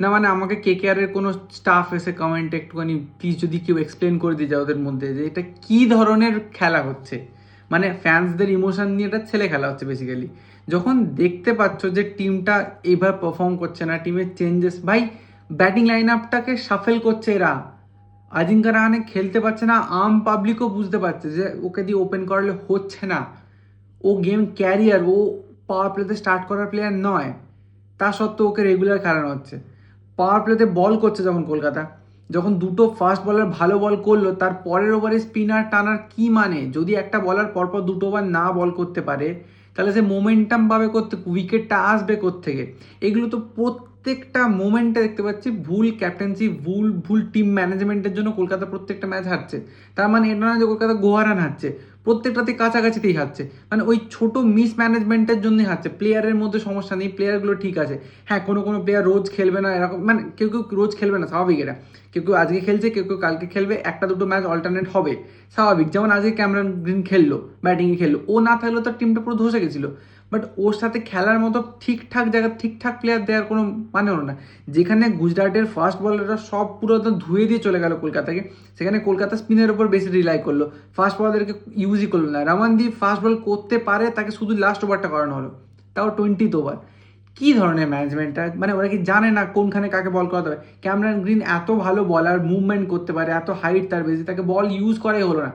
না মানে আমাকে KKR এর কোনো স্টাফ এসে কমেন্টে একটুখানি প্লিজ যদি কেউ এক্সপ্লেন করে দিয়ে যায় ওদের মধ্যে যে এটা কি ধরনের খেলা হচ্ছে। মানে ফ্যান্সদের ইমোশন নিয়ে এটা ছেলে খেলা হচ্ছে বেসিক্যালি। যখন দেখতে পাচ্ছ যে টিমটা এইভাবে পারফর্ম করছে না, টিমের চেঞ্জেস, ভাই ব্যাটিং লাইন আপটাকে শাফেল করছে এরা। আজিঙ্কা রাহানে খেলতে পারছে না, আম পাবলিকও বুঝতে পারছে যে ওকে দিয়ে ওপেন করালে হচ্ছে না। ও গেম ক্যারিয়ার, ও পাওয়ার প্লেতে স্টার্ট করার প্লেয়ার নয়, তা সত্ত্বেও ওকে রেগুলার খেলানো হচ্ছে। পাওয়ার প্লেতে বল করছে যখন কলকাতা, যখন দুটো ফাস্ট বলার ভালো বল করলো, তার পরের ওভারে স্পিনার টানার কি মানে? যদি একটা বলার পরপর দুটো ওভার না বল করতে পারে তাহলে সে মোমেন্টাম পাবে করতে, উইকেটটা আসবে কোত্থেকে? এগুলো তো প্রত্যেকটা মোমেন্টে দেখতে পাচ্ছি ভুল ক্যাপ্টেন্সি, ভুল ভুল টিম ম্যানেজমেন্টের জন্য কলকাতা প্রত্যেকটা ম্যাচ হারছে। তার মানে এটা না যে কলকাতা গোহারান হারছে, প্রত্যেকটাতে কাছাকাছিতেই হারছে। মানে ওই ছোট মিস ম্যানেজমেন্টের জন্যই হারছে। প্লেয়ারের মধ্যে সমস্যা নেই, প্লেয়ারগুলো ঠিক আছে। হ্যাঁ, কোনো কোনো প্লেয়ার রোজ খেলবে না এরকম, মানে কেউ কেউ রোজ খেলবে না, স্বাভাবিক এটা। কেউ কেউ আজকে খেলছে, কেউ কেউ কালকে খেলবে, একটা দুটো ম্যাচ অল্টারনেট হবে, স্বাভাবিক। যেমন আজকে ক্যামেরন গ্রিন খেললো, ব্যাটিংয়ে খেললো, ও না থাকলেও তার টিমটা পুরো ধসে গেছিলো। বাট ওর সাথে খেলার মতো ঠিকঠাক জায়গা ঠিকঠাক প্লেয়ার দেওয়ার কোনো মানে হলো না। যেখানে গুজরাটের ফাস্ট বলাররা সব পুরো একদম ধুয়ে দিয়ে চলে গেল কলকাতাকে, সেখানে কলকাতা স্পিনের উপর বেশি রিলাই করলো, ফাস্ট বলারদেরকে ইউজই করলো না। রমানদীপ ফাস্ট বল করতে পারে, তাকে শুধু লাস্ট ওভারটা করানো হলো, তাও 20th ওভার। কি ধরনের ম্যানেজমেন্টটা? মানে ওরা কি জানে না কোনখানে কাকে বল করাতে হবে? ক্যামেরন গ্রিন এত ভালো বলার, মুভমেন্ট করতে পারে, এত হাইট তার বেশি, তাকে বল ইউজ করাই হলো না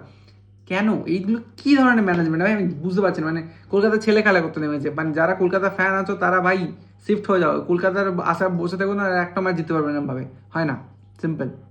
কেন? এইগুলো কি ধরনের ম্যানেজমেন্ট ভাই? আমি বুঝতে পারছি না। মানে কলকাতা ছেলে খেলা করতে নেমেছে। মানে যারা কলকাতা ফ্যান আছো তারা ভাই শিফট হয়ে যাও, কলকাতার আশা বসে থাকো না, আর একটা ম্যাচ জিততে পারবে না ভাবে, হয় না, সিম্পল।